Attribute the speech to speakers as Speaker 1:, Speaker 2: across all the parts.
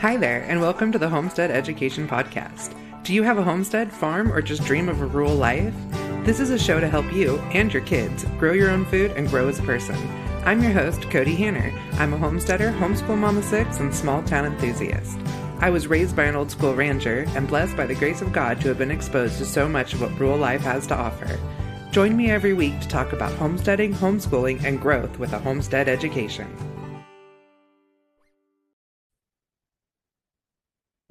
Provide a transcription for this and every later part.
Speaker 1: Hi there, and welcome to the Homestead Education Podcast. Do you have a homestead, farm, or just dream of a rural life? This is a show to help you and your kids grow your own food and grow as a person. I'm your host, Kody Hanner. I'm a homesteader, homeschool mom of six, and small town enthusiast. I was raised by an old school rancher and blessed by the grace of God to have been exposed to so much of what rural life has to offer. Join me every week to talk about homesteading, homeschooling, and growth with a homestead education.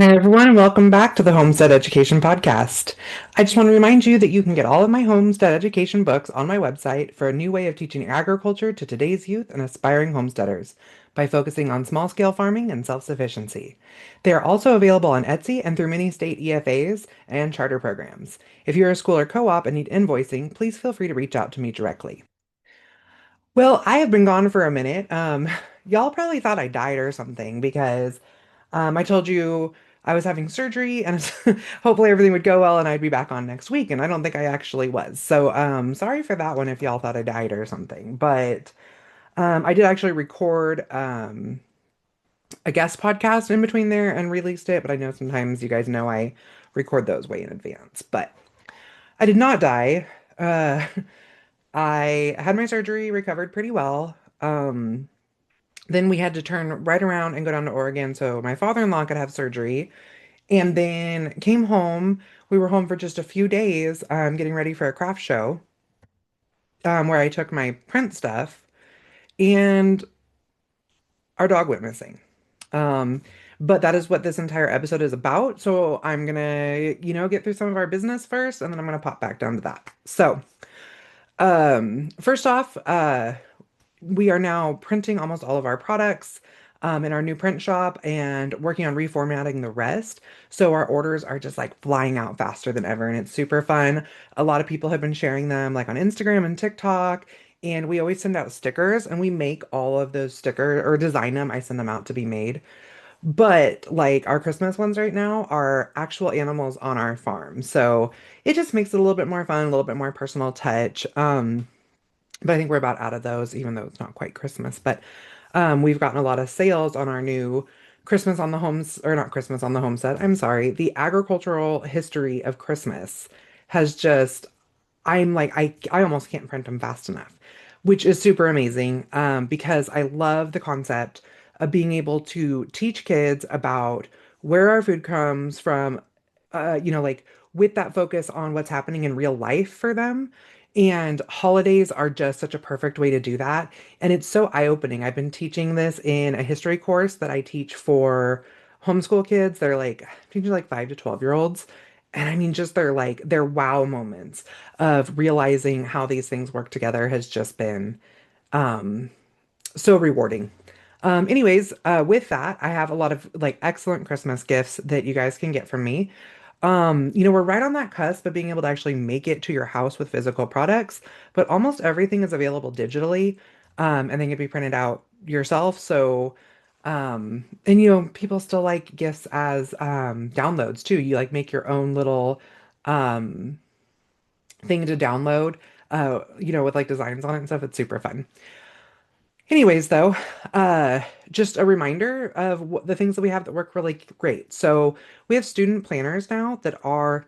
Speaker 1: Hey everyone, and welcome back to the Homestead Education Podcast. I just want to remind you that you can get all of my homestead education books on my website for a new way of teaching agriculture to today's youth and aspiring homesteaders by focusing on small-scale farming and self-sufficiency. They are also available on Etsy and through many state EFAs and charter programs. If you're a school or co-op and need invoicing, please feel free to reach out to me directly. Well, I have been gone for a minute. Y'all probably thought I died or something because I told you I was having surgery and hopefully everything would go well and I'd be back on next week. And I don't think I actually was. So sorry for that one if y'all thought I died or something. But I did actually record a guest podcast in between there and released it. But I know sometimes you guys know I record those way in advance. But I did not die. Uh, I had my surgery, recovered pretty well. Then we had to turn right around and go down to Oregon so my father-in-law could have surgery. And then came home. We were home for just a few days, getting ready for a craft show, where I took my print stuff, and our dog went missing. Um, but that is what this entire episode is about. So I'm gonna, get through some of our business first, and then I'm gonna pop back down to that. So, first off, we are now printing almost all of our products in our new print shop and working on reformatting the rest. So our orders are just like flying out faster than ever, and it's super fun. A lot of people have been sharing them like on Instagram and TikTok. And we always send out stickers and we make all of those stickers or design them. I send them out to be made. But like our Christmas ones right now are actual animals on our farm. So it just makes it a little bit more fun, a little bit more personal touch. But I think we're about out of those, even though it's not quite Christmas. But we've gotten a lot of sales on our new Christmas on the Homes, or not Christmas on the Homestead. I'm sorry. The agricultural history of Christmas has just, I'm like, I almost can't print them fast enough, which is super amazing because I love the concept of being able to teach kids about where our food comes from, like with that focus on what's happening in real life for them. And holidays are just such a perfect way to do that. And it's so eye-opening. I've been teaching this in a history course that I teach for homeschool kids. They're like, I think they're like 5 to 12 year olds. And I mean, just their wow moments of realizing how these things work together has just been um, so rewarding. Anyways, with that, I have a lot of like excellent Christmas gifts that you guys can get from me. We're right on that cusp of being able to actually make it to your house with physical products, but almost everything is available digitally, and then can be printed out yourself. So, and people still like gifts as downloads too. You like make your own little um thing to download, with like designs on it and stuff. It's super fun. Anyways, though, uh, just a reminder of the things that we have that work really great. So we have student planners now that are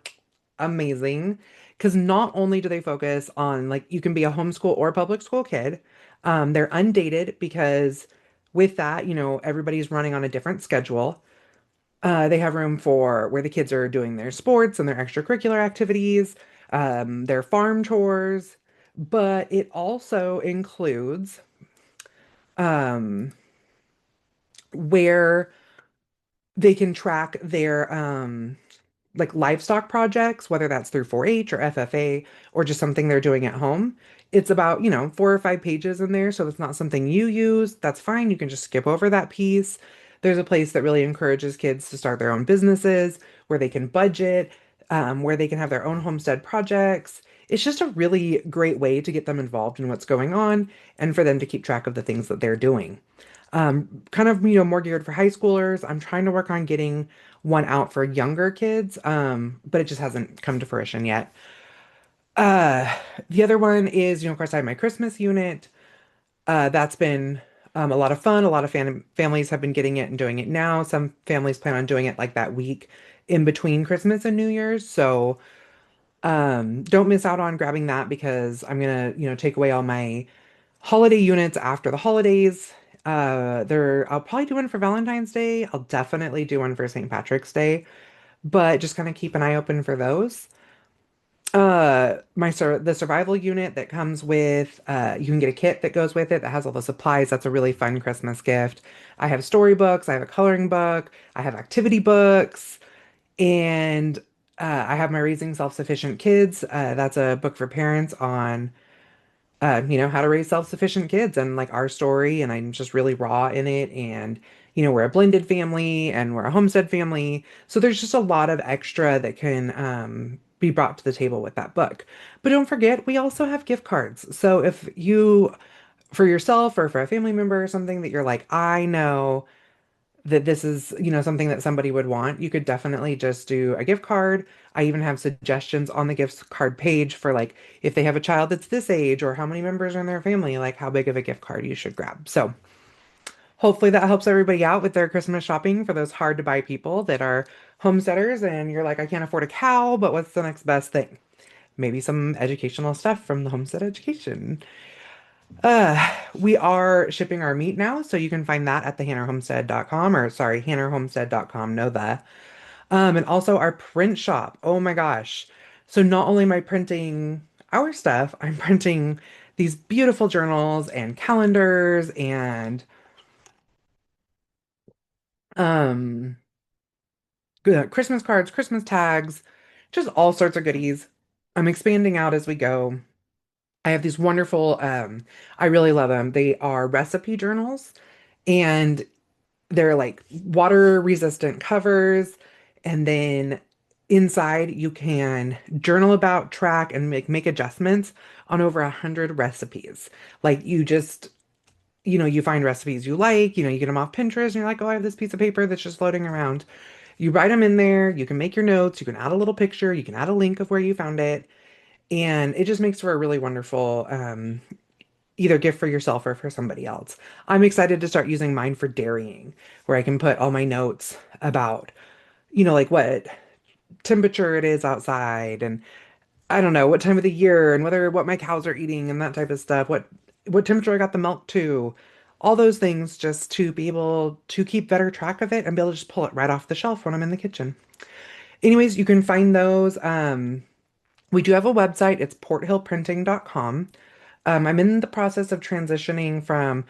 Speaker 1: amazing because not only do they focus on like you can be a homeschool or public school kid, they're undated because with that, everybody's running on a different schedule. They have room for where the kids are doing their sports and their extracurricular activities, their farm chores, but it also includes um, where they can track their like livestock projects, whether that's through 4-H or FFA or just something they're doing at home. It's about, 4 or 5 pages in there. So if it's not something you use, that's fine. You can just skip over that piece. There's a place that really encourages kids to start their own businesses where they can budget, where they can have their own homestead projects. It's just a really great way to get them involved in what's going on and for them to keep track of the things that they're doing. Kind of, more geared for high schoolers. I'm trying to work on getting one out for younger kids, but it just hasn't come to fruition yet. Uh, the other one is, of course, I have my Christmas unit. That's been A lot of fun. A lot of families have been getting it and doing it now. Some families plan on doing it like that week in between Christmas and New Year's. So don't miss out on grabbing that because I'm gonna, take away all my holiday units after the holidays. I'll probably do one for Valentine's Day. I'll definitely do one for St. Patrick's Day, but just kind of keep an eye open for those. The survival unit that comes with you can get a kit that goes with it that has all the supplies. That's a really fun Christmas gift. I have storybooks, I have a coloring book, I have activity books, and I have my Raising Self-Sufficient Kids. That's a book for parents on how to raise self-sufficient kids and like our story. And I'm just really raw in it. And, we're a blended family and we're a homestead family. So there's just a lot of extra that can be brought to the table with that book. But don't forget, we also have gift cards. So if you, for yourself or for a family member or something that you're like, I know that this is, something that somebody would want, you could definitely just do a gift card. I even have suggestions on the gift card page for like if they have a child that's this age or how many members are in their family, like how big of a gift card you should grab. So hopefully that helps everybody out with their Christmas shopping for those hard to buy people that are homesteaders and you're like, I can't afford a cow, but what's the next best thing? Maybe some educational stuff from the homestead education. We are shipping our meat now, so you can find that at the hannerhomestead.com or sorry, hannerhomestead.com, know that. And also our print shop. Oh my gosh. So not only am I printing our stuff, I'm printing these beautiful journals and calendars and um Christmas cards, Christmas tags, just all sorts of goodies. I'm expanding out as we go. I have these wonderful, I really love them. They are recipe journals and they're like water resistant covers. And then inside you can journal about, track, and make adjustments on over 100 recipes. Like you just, you find recipes you like, you get them off Pinterest and you're like, oh, I have this piece of paper that's just floating around. You write them in there, you can make your notes, you can add a little picture, you can add a link of where you found it. And it just makes for a really wonderful either gift for yourself or for somebody else. I'm excited to start using mine for dairying, where I can put all my notes about, like what temperature it is outside and I don't know what time of the year and whether what my cows are eating and that type of stuff, what temperature I got the milk to, all those things just to be able to keep better track of it and be able to just pull it right off the shelf when I'm in the kitchen. Anyways, you can find those. We do have a website. It's porthillprinting.com. I'm in the process of transitioning from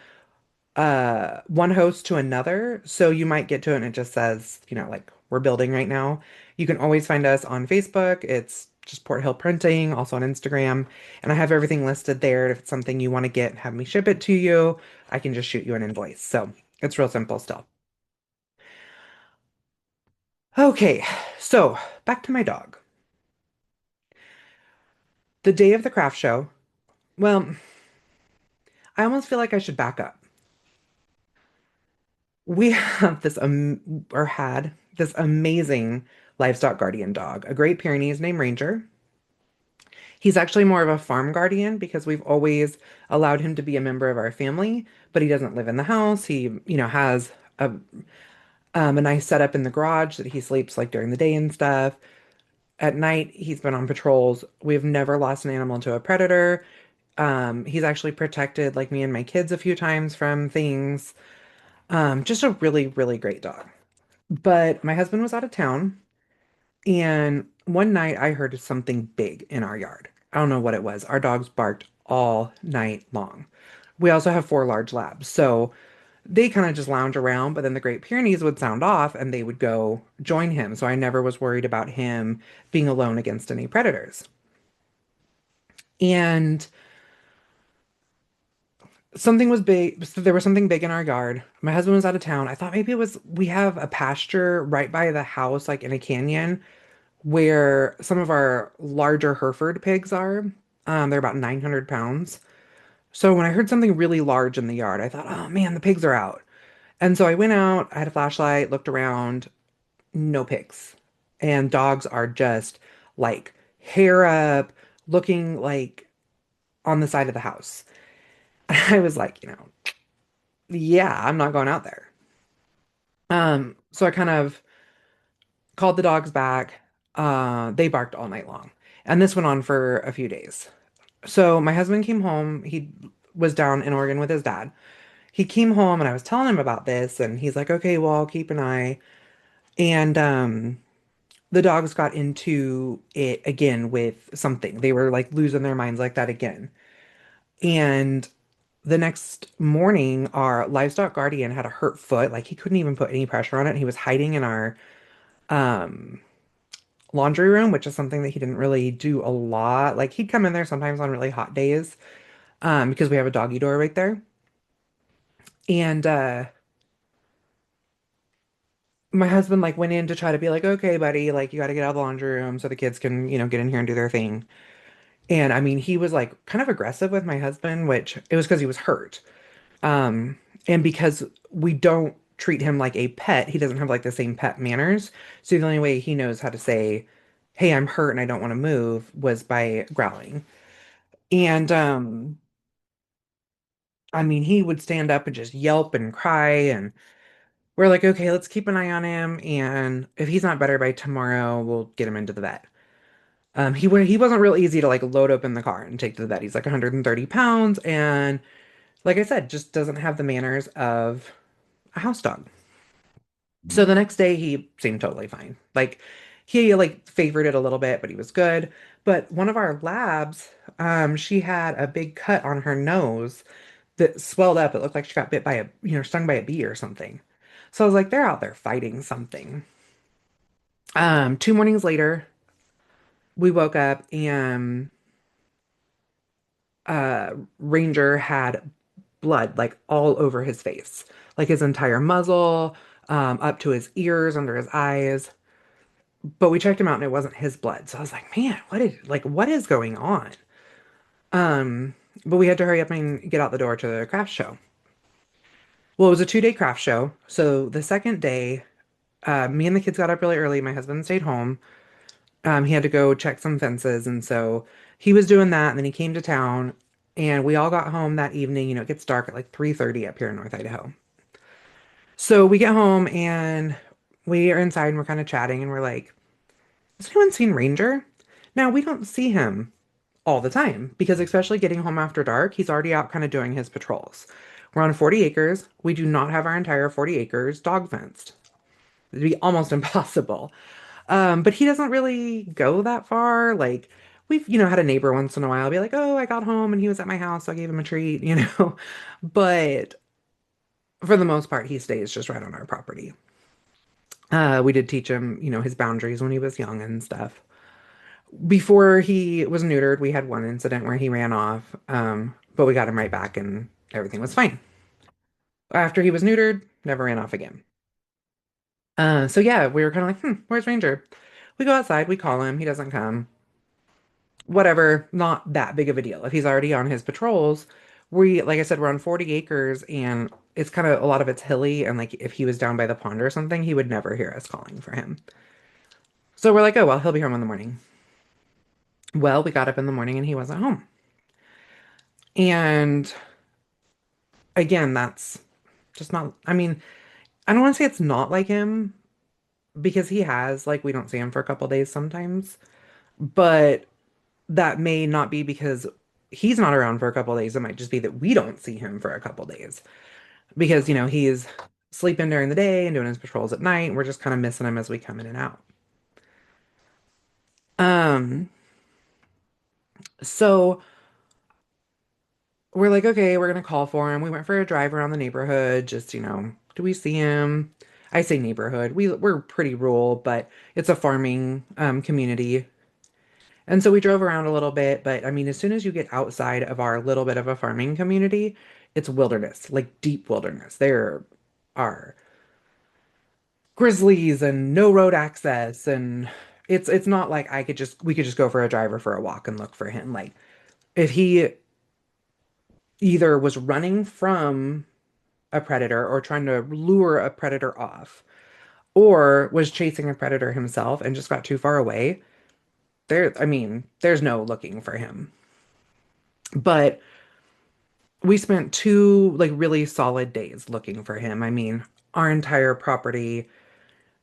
Speaker 1: one host to another. So you might get to it and it just says, like we're building right now. You can always find us on Facebook. It's just Port Hill Printing, also on Instagram. And I have everything listed there. If it's something you want to get, have me ship it to you, I can just shoot you an invoice. So it's real simple still. Okay, so back to my dog. The day of the craft show. Well, I almost feel like I should back up. We have had this amazing livestock guardian dog, a Great Pyrenees named Ranger. He's actually more of a farm guardian because we've always allowed him to be a member of our family, but he doesn't live in the house. He, has a nice setup in the garage that he sleeps like during the day and stuff. At night, he's been on patrols. We've never lost an animal to a predator. He's actually protected like me and my kids a few times from things. Just a really, really great dog. But my husband was out of town, and one night I heard something big in our yard. I don't know what it was. Our dogs barked all night long. We also have four large labs, so they kind of just lounge around, but then the Great Pyrenees would sound off and they would go join him. So I never was worried about him being alone against any predators. And something was big. So there was something big in our yard. My husband was out of town. I thought maybe it was, we have a pasture right by the house, like in a canyon where some of our larger Hereford pigs are. They're about 900 pounds. So when I heard something really large in the yard, I thought, oh man, the pigs are out. And so I went out, I had a flashlight, looked around, no pigs. And dogs are just like hair up, looking like on the side of the house. I was like, yeah, I'm not going out there. So I kind of called the dogs back. They barked all night long. And this went on for a few days. So my husband came home. He was down in Oregon with his dad. He came home and I was telling him about this and he's like, "Okay, well, I'll keep an eye." And the dogs got into it again with something. They were like losing their minds like that again. And the next morning, our livestock guardian had a hurt foot. Like he couldn't even put any pressure on it. He was hiding in our um laundry room, which is something that he didn't really do a lot. Like he'd come in there sometimes on really hot days, because we have a doggy door right there. And my husband like went in to try to be like, "Okay, buddy, like you got to get out of the laundry room so the kids can, get in here and do their thing." And I mean, he was like kind of aggressive with my husband, which it was because he was hurt. Um, and because we don't treat him like a pet, he doesn't have like the same pet manners. So the only way he knows how to say, "Hey, I'm hurt and I don't want to move," was by growling. And I mean, he would stand up and just yelp and cry, and we're like, "Okay, let's keep an eye on him, and if he's not better by tomorrow, we'll get him into the vet." He wasn't real easy to like load up in the car and take to the vet. He's like 130 pounds, and like I said, just doesn't have the manners of a house dog. So the next day he seemed totally fine. Like he like favored it a little bit, but he was good. But one of our labs, she had a big cut on her nose that swelled up. It looked like she got bit by stung by a bee or something. So I was like, they're out there fighting something. 2 mornings later, we woke up and Ranger had blood like all over his face, like his entire muzzle, up to his ears, under his eyes. But we checked him out and it wasn't his blood. So I was like, man, what is going on? Um, but we had to hurry up and get out the door to the craft show. Well, it was a 2-day craft show. So the second day, me and the kids got up really early. My husband stayed home. He had to go check some fences, and so he was doing that, and then he came to town, and we all got home that evening. It gets dark at like 3:30 up here in North Idaho. So we get home and we are inside and we're kind of chatting and we're like, "Has anyone seen Ranger?" Now we don't see him all the time because especially getting home after dark, he's already out kind of doing his patrols. We're on 40 acres. We do not have our entire 40 acres dog fenced. It'd be almost impossible. But he doesn't really go that far. Like we've, had a neighbor once in a while be like, "Oh, I got home and he was at my house, so I gave him a treat." But for the most part, he stays just right on our property. We did teach him, his boundaries when he was young and stuff. Before he was neutered, we had one incident where he ran off, but we got him right back and everything was fine. After he was neutered, never ran off again. So yeah, we were kind of like, where's Ranger? We go outside, we call him, he doesn't come. Whatever, not that big of a deal. If he's already on his patrols, like I said, we're on 40 acres and it's kind of a lot of it's hilly. And like if he was down by the pond or something, he would never hear us calling for him. So we're like, "Oh, well, he'll be home in the morning." Well, we got up in the morning and he wasn't home. And again, that's just not, I mean, I don't want to say it's not like him because like, we don't see him for a couple days sometimes, but that may not be because he's not around for a couple days. It might just be that we don't see him for a couple days because, he's sleeping during the day and doing his patrols at night. We're just kind of missing him as we come in and out. Um, so we're like, okay, we're gonna call for him. We went for a drive around the neighborhood, just, do we see him? I say neighborhood. We're pretty rural, but it's a farming community. And so we drove around a little bit, but I mean, as soon as you get outside of our little bit of a farming community, it's wilderness, like deep wilderness. There are grizzlies and no road access, and it's not like we could just go for a drive or for a walk and look for him. Like if he either was running from a predator or trying to lure a predator off, or was chasing a predator himself and just got too far away, I mean, there's no looking for him. But we spent two like really solid days looking for him. I mean, our entire property,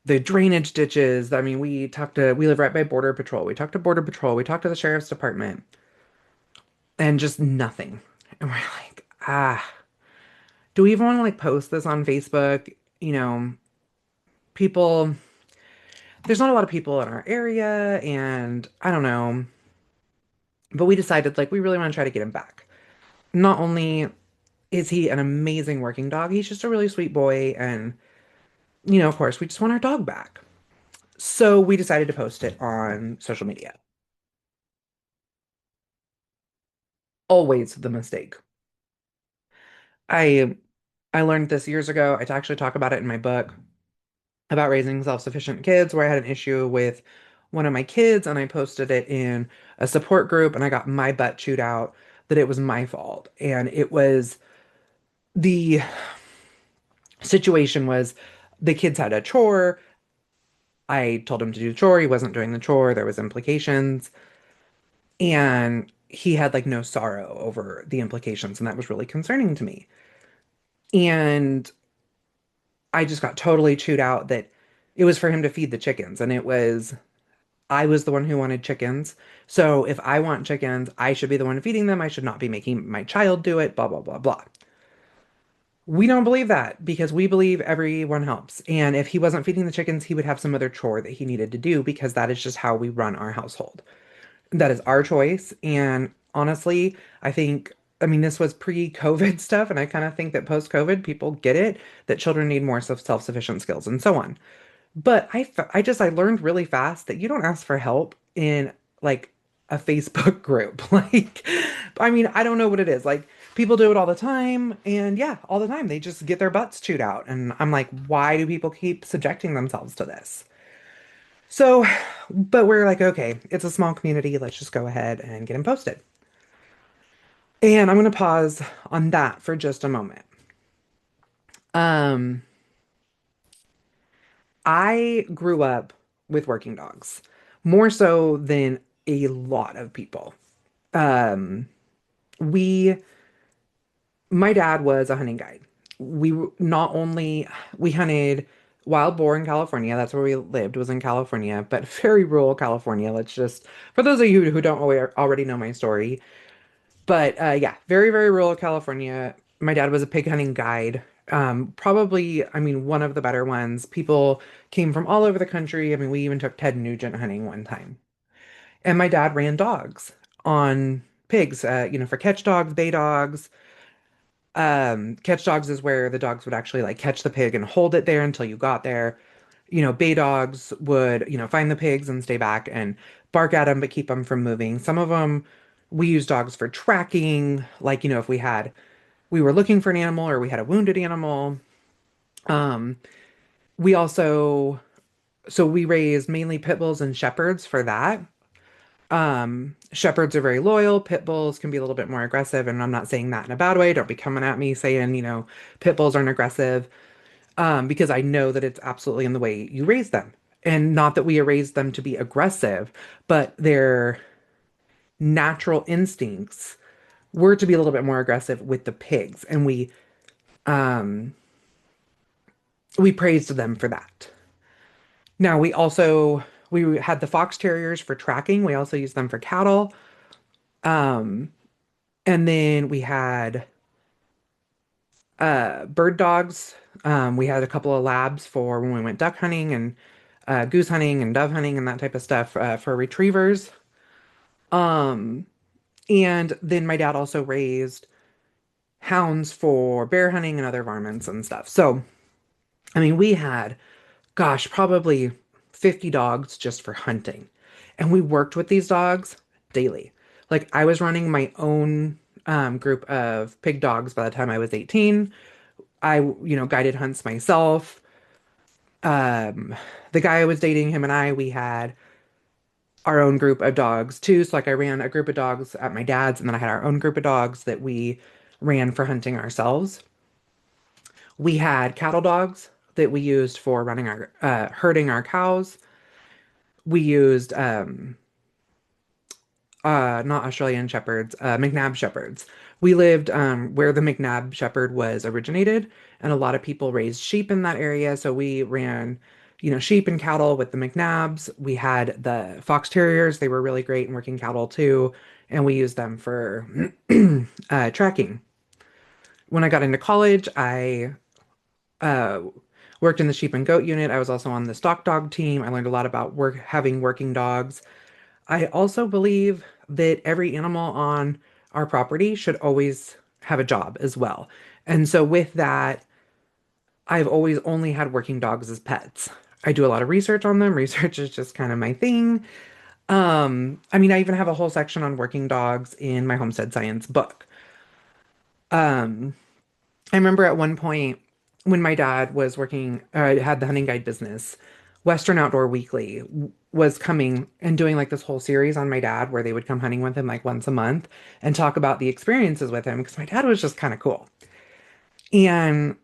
Speaker 1: the drainage ditches. I mean, we live right by Border Patrol. We talked to Border Patrol, we talked to the sheriff's department, and just nothing. And we're like, do we even want to like post this on Facebook? You know, people, there's not a lot of people in our area, and I don't know. But we decided like we really want to try to get him back. Not only is he an amazing working dog, he's just a really sweet boy, and of course, we just want our dog back. So we decided to post it on social media. Always the mistake. I I learned this years ago. I actually talk about it in my book about raising self-sufficient kids, where I had an issue with one of my kids and I posted it in a support group and I got my butt chewed out that it was my fault. And it was the situation was the kids had a chore. I told him to do the chore. He wasn't doing the chore. There was implications. And he had like no sorrow over the implications. And that was really concerning to me. And I just got totally chewed out that it was for him to feed the chickens. And I was the one who wanted chickens. So if I want chickens, I should be the one feeding them. I should not be making my child do it, blah, blah, blah, blah. We don't believe that because we believe everyone helps. And if he wasn't feeding the chickens, he would have some other chore that he needed to do because that is just how we run our household. That is our choice. And honestly, I mean, this was pre-COVID stuff, and I kind of think that post-COVID, people get it that children need more self-sufficient skills and so on. But I learned really fast that you don't ask for help in like a Facebook group. Like, I mean, I don't know what it is. Like, people do it all the time, and yeah, all the time they just get their butts chewed out. And I'm like, why do people keep subjecting themselves to this? So, but we're like, okay, it's a small community. Let's just go ahead and get them posted. And I'm going to pause on that for just a moment. Um, I grew up with working dogs, more so than a lot of people. Um, we, my dad was a hunting guide. Not only we hunted wild boar in California, that's where we lived, was in California, but very rural California. Let's just, for those of you who don't already know my story, but yeah, very, very rural California. My dad was a pig hunting guide. Probably, I mean, one of the better ones. People came from all over the country. I mean, we even took Ted Nugent hunting one time. And my dad ran dogs on pigs, for catch dogs, bay dogs. Catch dogs is where the dogs would actually like catch the pig and hold it there until you got there. Bay dogs would, find the pigs and stay back and bark at them, but keep them from moving. Some of them, we use dogs for tracking, like, if we were looking for an animal or we had a wounded animal. Um, we also, so we raised mainly pit bulls and shepherds for that. Shepherds are very loyal. Pit bulls can be a little bit more aggressive, and I'm not saying that in a bad way. Don't be coming at me saying, pit bulls aren't aggressive, because I know that it's absolutely in the way you raise them. And not that we raised them to be aggressive, but their natural instincts were to be a little bit more aggressive with the pigs, and um we praised them for that. Now we had the fox terriers for tracking. We also used them for cattle. Um, and then we had bird dogs. We had a couple of labs for when we went duck hunting and goose hunting and dove hunting and that type of stuff for retrievers. Um, and then my dad also raised hounds for bear hunting and other varmints and stuff. So, I mean, we had, gosh, probably 50 dogs just for hunting. And we worked with these dogs daily. Like I was running my own group of pig dogs by the time I was 18. I, guided hunts myself. Um, the guy I was dating, him and we had our own group of dogs too. So like I ran a group of dogs at my dad's, and then I had our own group of dogs that we ran for hunting ourselves. We had cattle dogs that we used for running our herding our cows. We used not Australian Shepherds, McNabb Shepherds. We lived where the McNabb Shepherd was originated, and a lot of people raised sheep in that area. So we ran, sheep and cattle with the McNabbs. We had the Fox Terriers. They were really great in working cattle too, and we used them for tracking. When I got into college, I uh, worked in the sheep and goat unit. I was also on the stock dog team. I learned a lot about having working dogs. I also believe that every animal on our property should always have a job as well. And so with that, I've always only had working dogs as pets. I do a lot of research on them. Research is just kind of my thing. I mean, I even have a whole section on working dogs in my Homestead Science book. Um, I remember at one point when my dad was working, had the hunting guide business, Western Outdoor Weekly was coming and doing like this whole series on my dad where they would come hunting with him like once a month and talk about the experiences with him because my dad was just kind of cool. And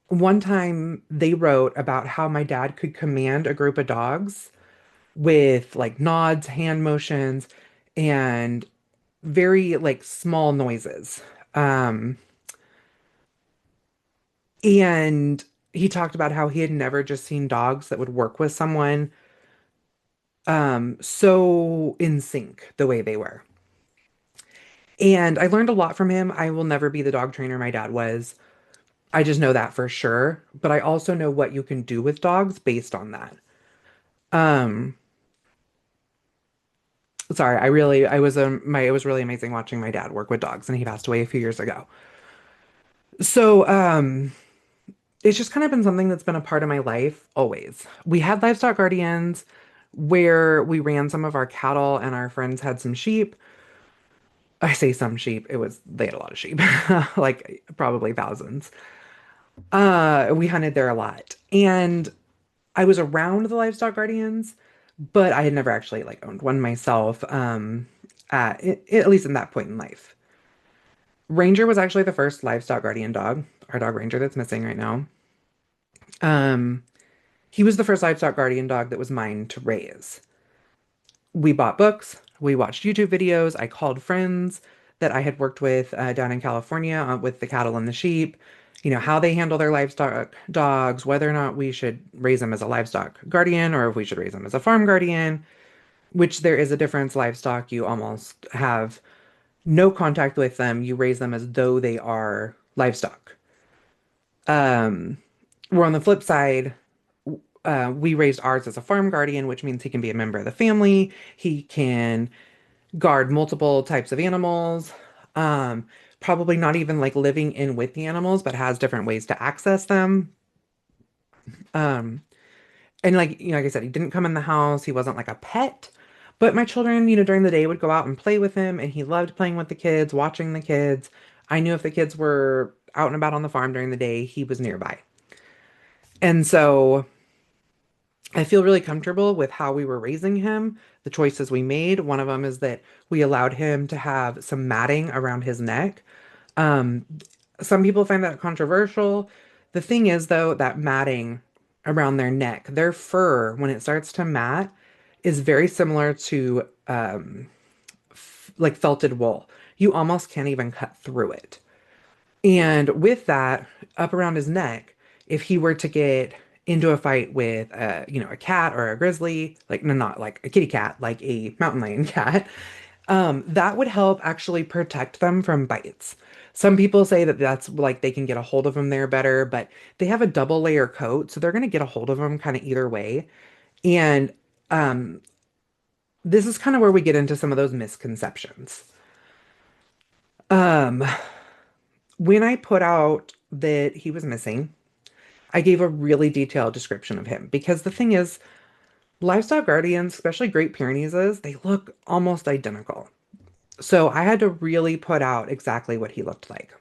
Speaker 1: one time they wrote about how my dad could command a group of dogs with like nods, hand motions, and very like small noises. Um, And he talked about how he had never just seen dogs that would work with someone so in sync the way they were. And I learned a lot from him. I will never be the dog trainer my dad was. I just know that for sure. But I also know what you can do with dogs based on that. Um, sorry, I was it was really amazing watching my dad work with dogs, and he passed away a few years ago. So, it's just kind of been something that's been a part of my life always. We had livestock guardians where we ran some of our cattle and our friends had some sheep. I say some sheep, they had a lot of sheep, like probably thousands. We hunted there a lot. And I was around the livestock guardians, but I had never actually like owned one myself, at least in that point in life. Ranger was actually the first livestock guardian dog, our dog Ranger that's missing right now. Um, He was the first livestock guardian dog that was mine to raise. We bought books, we watched YouTube videos, I called friends that I had worked with down in California with the cattle and the sheep, how they handle their livestock dogs, whether or not we should raise them as a livestock guardian or if we should raise them as a farm guardian, which there is a difference. Livestock, you almost have no contact with them. You raise them as though they are livestock. Um, where on the flip side, we raised ours as a farm guardian, which means he can be a member of the family. He can guard multiple types of animals. Um, Probably not even like living in with the animals, but has different ways to access them. Um, and like, like I said, he didn't come in the house. He wasn't like a pet. But my children, during the day would go out and play with him, and he loved playing with the kids, watching the kids. I knew if the kids were out and about on the farm during the day, he was nearby. And so I feel really comfortable with how we were raising him, the choices we made. One of them is that we allowed him to have some matting around his neck. Um, some people find that controversial. The thing is, though, that matting around their neck, their fur, when it starts to mat, is very similar to like felted wool. You almost can't even cut through it. And with that, up around his neck, if he were to get into a fight with a cat or a grizzly, like no, not like a kitty cat, like a mountain lion cat, that would help actually protect them from bites. Some people say that that's like they can get a hold of them there better, but they have a double layer coat, so they're going to get a hold of them kind of either way. And um, this is kind of where we get into some of those misconceptions. Um, when I put out that he was missing, I gave a really detailed description of him because the thing is, livestock guardians, especially Great Pyrenees, they look almost identical. So I had to really put out exactly what he looked like.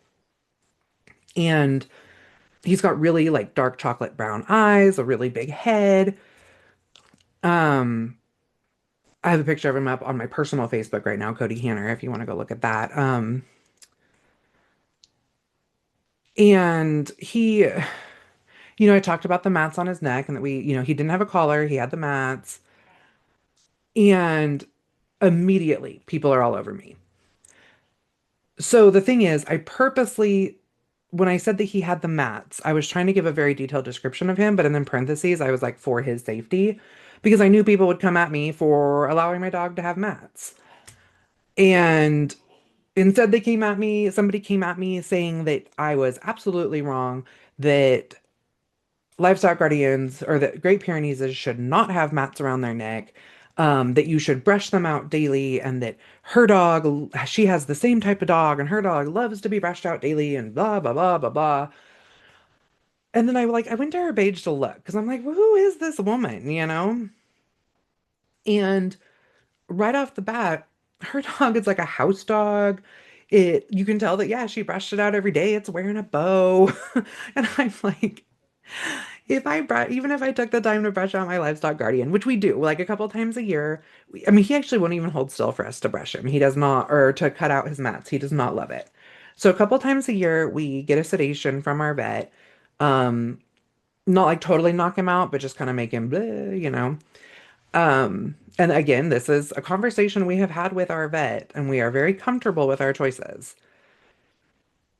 Speaker 1: And he's got really like dark chocolate brown eyes, a really big head. Um, I have a picture of him up on my personal Facebook right now, Kody Hanner, if you want to go look at that. And I talked about the mats on his neck and that he didn't have a collar, he had the mats. And Immediately, people are all over me. So the thing is, I purposely, when I said that he had the mats, I was trying to give a very detailed description of him, but in parentheses, I was like, for his safety, because I knew people would come at me for allowing my dog to have mats. And instead, somebody came at me saying that I was absolutely wrong, that livestock guardians or that Great Pyrenees should not have mats around their neck, that you should brush them out daily, and that she has the same type of dog, and her dog loves to be brushed out daily, and blah, blah, blah, blah, blah. And then I went to her page to look because I'm like, well, who is this woman, you know? And right off the bat, her dog is like a house dog. You can tell that, yeah, she brushed it out every day. It's wearing a bow. And I'm like, even if I took the time to brush out my livestock guardian, which we do like a couple times a year, I mean, he actually won't even hold still for us to brush him. He does not, or to cut out his mats. He does not love it. So a couple times a year, we get a sedation from our vet. Um, Not like totally knock him out, but just kind of make him, bleh, you know. And again, this is a conversation we have had with our vet, and we are very comfortable with our choices.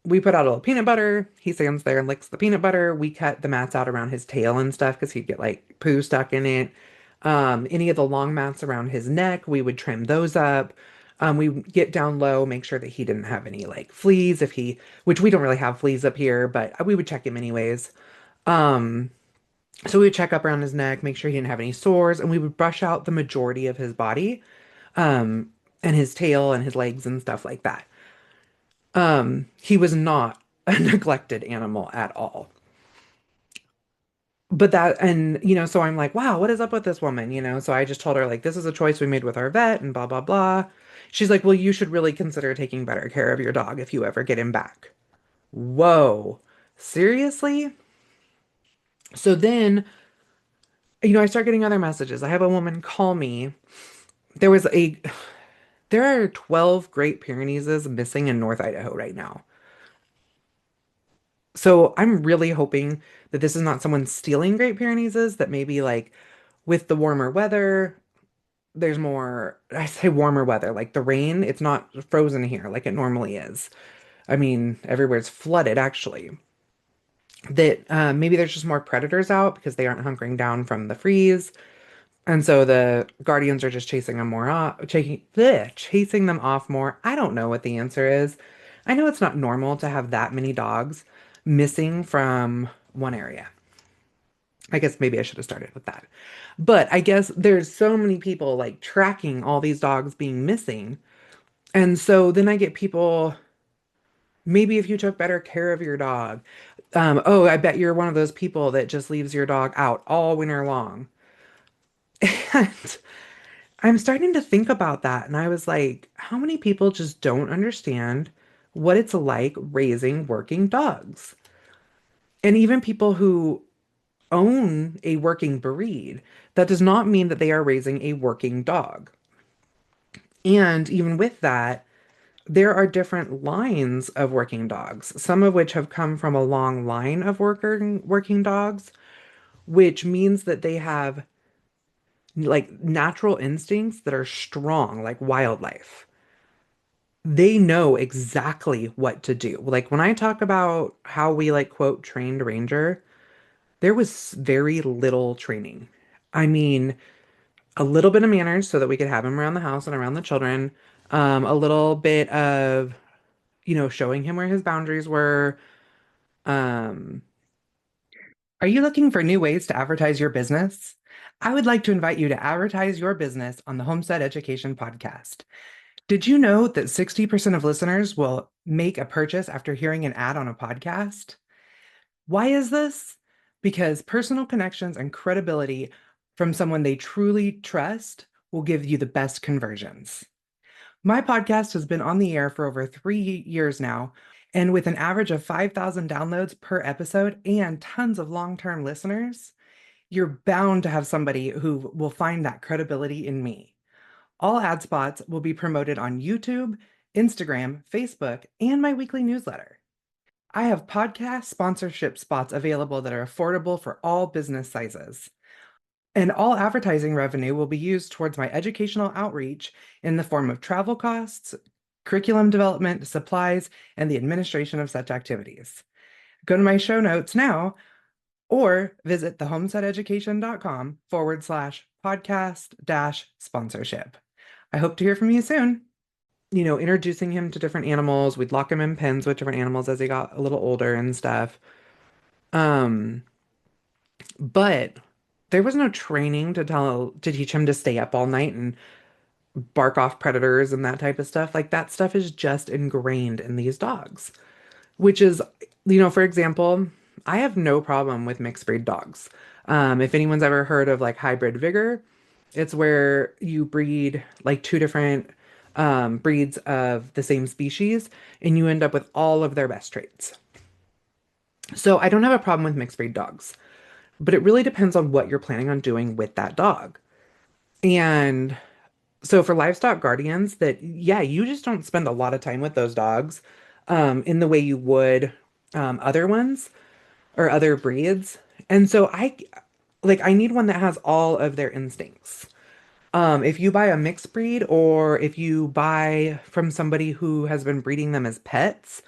Speaker 1: We put out a little peanut butter. He stands there and licks the peanut butter. We cut the mats out around his tail and stuff because he'd get like poo stuck in it. Any of the long mats around his neck, we would trim those up. We would get down low, make sure that he didn't have any like fleas which we don't really have fleas up here, but we would check him anyways. Um, so we would check up around his neck, make sure he didn't have any sores, and we would brush out the majority of his body, um, and his tail and his legs and stuff like that. He was not a neglected animal at all. So I'm like, wow, what is up with this woman? So I just told her, like, this is a choice we made with our vet and blah, blah, blah. She's like, well, you should really consider taking better care of your dog if you ever get him back. Whoa, seriously? So then, I start getting other messages. I have a woman call me. There was a, there are 12 Great Pyrenees missing in North Idaho right now. So I'm really hoping that this is not someone stealing Great Pyrenees, that maybe like with the warmer weather, there's more, I say warmer weather, like the rain, it's not frozen here like it normally is. I mean, everywhere's flooded actually. That maybe there's just more predators out because they aren't hunkering down from the freeze. And so the guardians are just chasing them more off, chasing them off more. I don't know what the answer is. I know it's not normal to have that many dogs missing from one area. I guess maybe I should have started with that. But I guess there's so many people like tracking all these dogs being missing. And so then I get people, maybe if you took better care of your dog, oh, I bet you're one of those people that just leaves your dog out all winter long. And I'm starting to think about that. And I was like, how many people just don't understand what it's like raising working dogs? And even people who own a working breed, that does not mean that they are raising a working dog. And even with that, there are different lines of working dogs, some of which have come from a long line of working dogs, which means that they have like natural instincts that are strong, like wildlife. They know exactly what to do. Like when I talk about how we like quote trained ranger, there was very little training. I mean, a little bit of manners so that we could have him around the house and around the children. A little bit of, showing him where his boundaries were. Um, are you looking for new ways to advertise your business? I would like to invite you to advertise your business on the Homestead Education Podcast. Did you know that 60% of listeners will make a purchase after hearing an ad on a podcast? Why is this? Because personal connections and credibility from someone they truly trust will give you the best conversions. My podcast has been on the air for over 3 years now, and with an average of 5,000 downloads per episode and tons of long term listeners, you're bound to have somebody who will find that credibility in me. All ad spots will be promoted on YouTube, Instagram, Facebook, and my weekly newsletter. I have podcast sponsorship spots available that are affordable for all business sizes. And all advertising revenue will be used towards my educational outreach in the form of travel costs, curriculum development, supplies, and the administration of such activities. Go to my show notes now or visit thehomesteadeducation.com/podcast dash sponsorship. I hope to hear from you soon. Introducing him to different animals. We'd lock him in pens with different animals as he got a little older and stuff. Um, but there was no training to teach him to stay up all night and bark off predators and that type of stuff. Like that stuff is just ingrained in these dogs, which is, for example, I have no problem with mixed breed dogs. If anyone's ever heard of like hybrid vigor, it's where you breed like two different breeds of the same species and you end up with all of their best traits. So I don't have a problem with mixed breed dogs, but it really depends on what you're planning on doing with that dog. And so for livestock guardians, that yeah, you just don't spend a lot of time with those dogs in the way you would other ones or other breeds. And so I need one that has all of their instincts. If you buy a mixed breed or if you buy from somebody who has been breeding them as pets,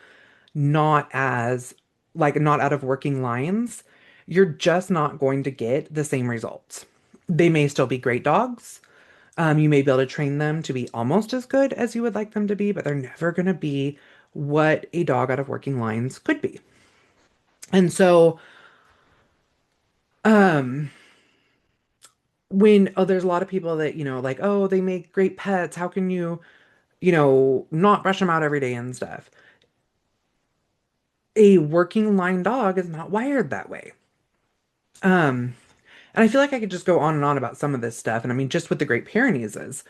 Speaker 1: not as not out of working lines, you're just not going to get the same results. They may still be great dogs. You may be able to train them to be almost as good as you would like them to be, but they're never going to be what a dog out of working lines could be. And so, um, there's a lot of people that, like, oh, they make great pets. How can you, not brush them out every day and stuff? A working line dog is not wired that way. Um, and I feel like I could just go on and on about some of this stuff. And I mean, just with the Great Pyrenees is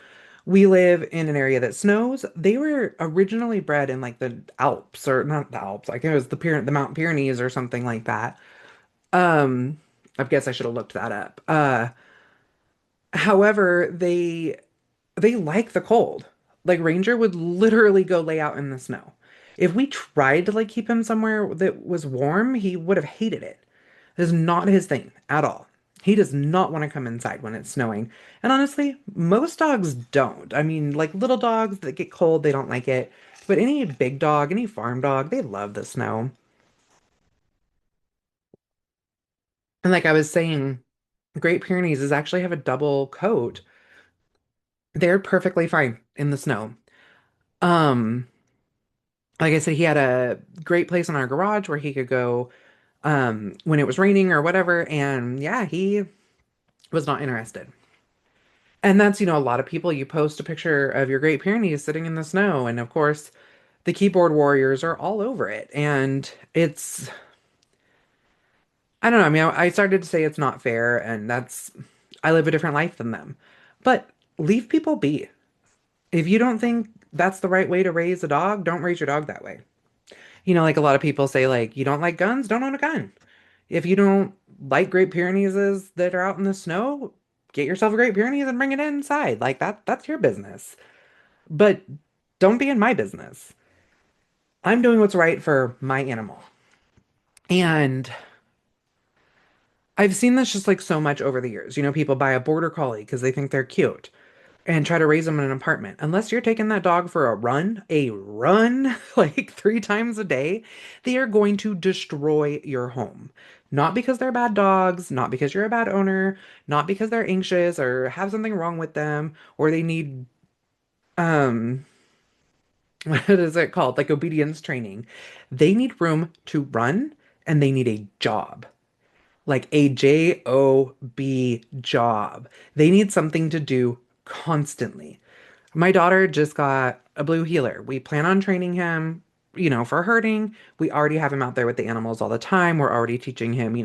Speaker 1: we live in an area that snows. They were originally bred in like the Alps or not the Alps, like it was the Mount Pyrenees or something like that. Um, I guess I should have looked that up. However, they like the cold. Like Ranger would literally go lay out in the snow. If we tried to like keep him somewhere that was warm, he would have hated it. It is not his thing at all. He does not want to come inside when it's snowing. And honestly, most dogs don't. I mean, like little dogs that get cold, they don't like it. But any big dog, any farm dog, they love the snow. And like I was saying, Great Pyrenees is actually have a double coat. They're perfectly fine in the snow. Um, like I said, he had a great place in our garage where he could go when it was raining or whatever. And yeah, he was not interested. And that's, a lot of people, you post a picture of your Great Pyrenees sitting in the snow. And of course, the keyboard warriors are all over it. And I don't know. I mean, I started to say it's not fair. And I live a different life than them. But leave people be. If you don't think that's the right way to raise a dog, don't raise your dog that way. Like a lot of people say, like, you don't like guns, don't own a gun. If you don't like Great Pyrenees that are out in the snow, get yourself a Great Pyrenees and bring it inside. Like that's your business. But don't be in my business. I'm doing what's right for my animal. And I've seen this just like so much over the years. People buy a border collie because they think they're cute and try to raise them in an apartment. Unless you're taking that dog for a run, like 3 times a day, they are going to destroy your home. Not because they're bad dogs, not because you're a bad owner, not because they're anxious or have something wrong with them, or they need, um, what is it called? Like obedience training. They need room to run and they need a job. Like a job job. They need something to do constantly. My daughter just got a blue heeler. We plan on training him, for herding. We already have him out there with the animals all the time. We're already teaching him,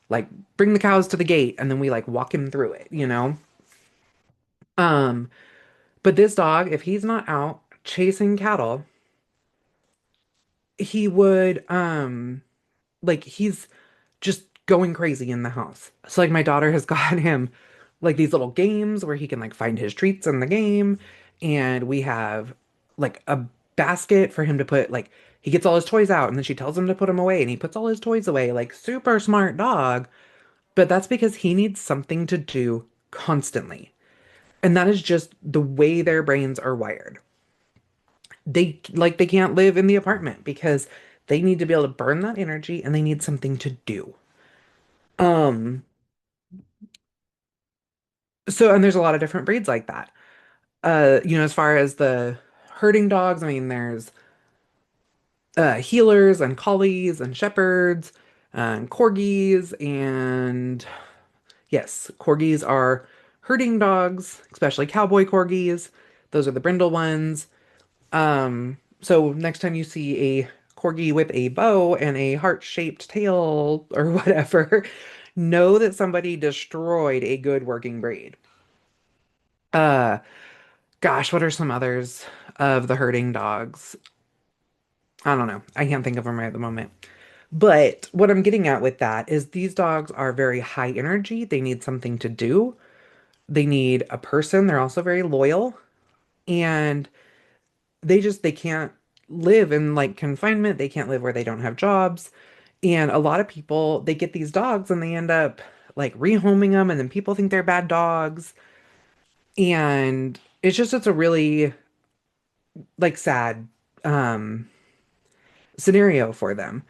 Speaker 1: like bring the cows to the gate and then we like walk him through it. Um, but this dog, if he's not out chasing cattle, he would like he's just going crazy in the house. So like my daughter has got him like these little games where he can like find his treats in the game and we have like a basket for him to put like he gets all his toys out and then she tells him to put them away and he puts all his toys away like super smart dog. But that's because he needs something to do constantly. And that is just the way their brains are wired. They can't live in the apartment because they need to be able to burn that energy and they need something to do. Um, and there's a lot of different breeds like that. As far as the herding dogs, I mean, there's healers and collies and shepherds and corgis. And yes, corgis are herding dogs, especially cowboy corgis. Those are the brindle ones. So next time you see a corgi with a bow and a heart-shaped tail or whatever, know that somebody destroyed a good working breed. Uh, Gosh, what are some others of the herding dogs? I don't know. I can't think of them right at the moment. But what I'm getting at with that is these dogs are very high energy. They need something to do. They need a person. They're also very loyal. And they can't live in like confinement. They can't live where they don't have jobs. And a lot of people, they get these dogs and they end up like rehoming them, and then people think they're bad dogs. And it's a really like sad um scenario for them.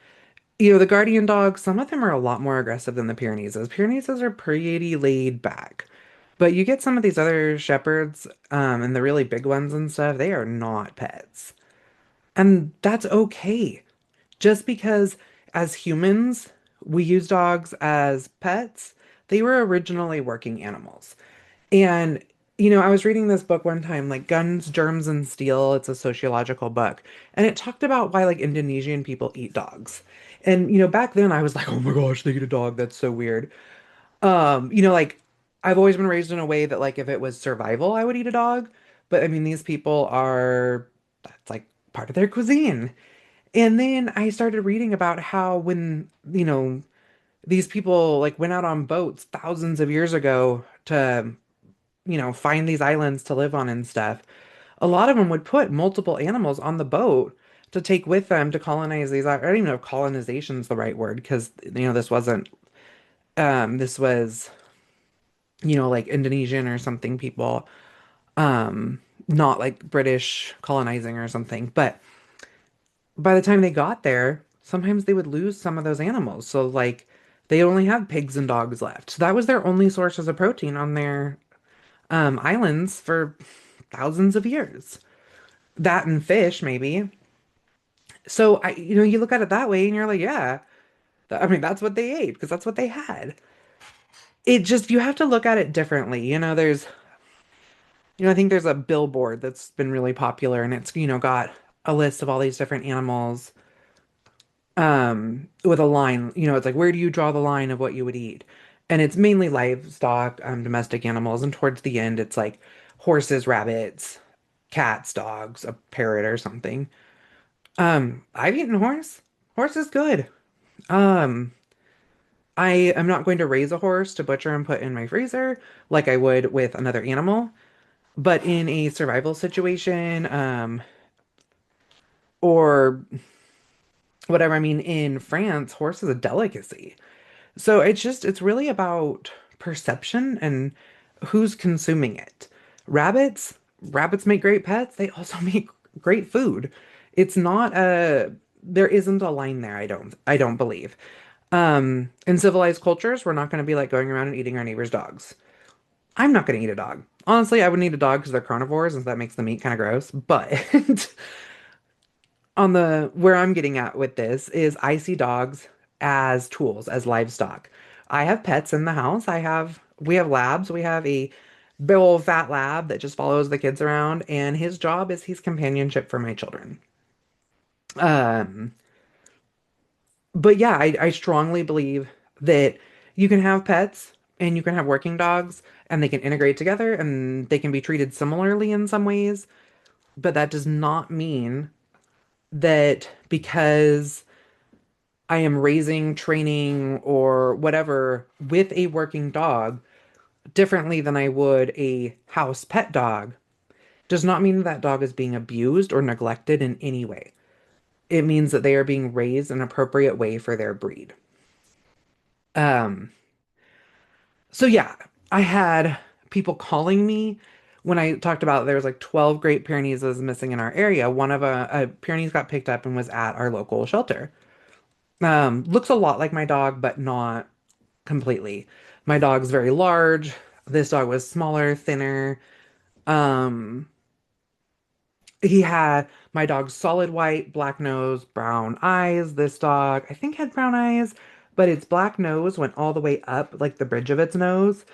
Speaker 1: The guardian dogs, some of them are a lot more aggressive than the Pyrenees. Pyrenees are pretty laid back. But you get some of these other shepherds, and the really big ones and stuff, they are not pets. And that's okay. Just because as humans, we use dogs as pets, they were originally working animals. And, I was reading this book one time, like Guns, Germs, and Steel. It's a sociological book. And it talked about why like Indonesian people eat dogs. And, back then I was like, oh my gosh, they eat a dog. That's so weird. Like I've always been raised in a way that like if it was survival, I would eat a dog. But I mean, these people are, that's like part of their cuisine. And then I started reading about how when, these people like went out on boats thousands of years ago to, find these islands to live on and stuff, a lot of them would put multiple animals on the boat to take with them to colonize these. I don't even know if colonization is the right word because, this wasn't, this was, like Indonesian or something people, not like British colonizing or something. But by the time they got there, sometimes they would lose some of those animals. So like they only had pigs and dogs left. So that was their only sources of protein on their islands for thousands of years. That and fish, maybe. So you look at it that way and you're like, yeah, I mean, that's what they ate because that's what they had. It just, you have to look at it differently. I think there's a billboard that's been really popular and it's, got a list of all these different animals with a line, it's like where do you draw the line of what you would eat? And it's mainly livestock, domestic animals, and towards the end it's like horses, rabbits, cats, dogs, a parrot or something. I've eaten horse. Horse is good. Um, I am not going to raise a horse to butcher and put in my freezer like I would with another animal, but in a survival situation, or whatever, I mean, in France, horse is a delicacy. So it's really about perception and who's consuming it. Rabbits, rabbits make great pets. They also make great food. It's not there isn't a line there, I don't believe. In civilized cultures, we're not going to be like going around and eating our neighbors' dogs. I'm not going to eat a dog. Honestly, I wouldn't eat a dog because they're carnivores and that makes the meat kind of gross. But on the where I'm getting at with this is I see dogs as tools, as livestock. I have pets in the house. We have labs. We have a big old fat lab that just follows the kids around, and his job is he's companionship for my children. Um, but yeah, I strongly believe that you can have pets and you can have working dogs and they can integrate together and they can be treated similarly in some ways, but that does not mean that because I am raising, training, or whatever with a working dog differently than I would a house pet dog does not mean that dog is being abused or neglected in any way. It means that they are being raised an appropriate way for their breed. Um, So yeah, I had people calling me when I talked about there was like 12 Great Pyrenees missing in our area. One of a Pyrenees got picked up and was at our local shelter. Looks a lot like my dog, but not completely. My dog's very large. This dog was smaller, thinner. Um, he had my dog's solid white, black nose, brown eyes. This dog, I think, had brown eyes, but its black nose went all the way up, like the bridge of its nose,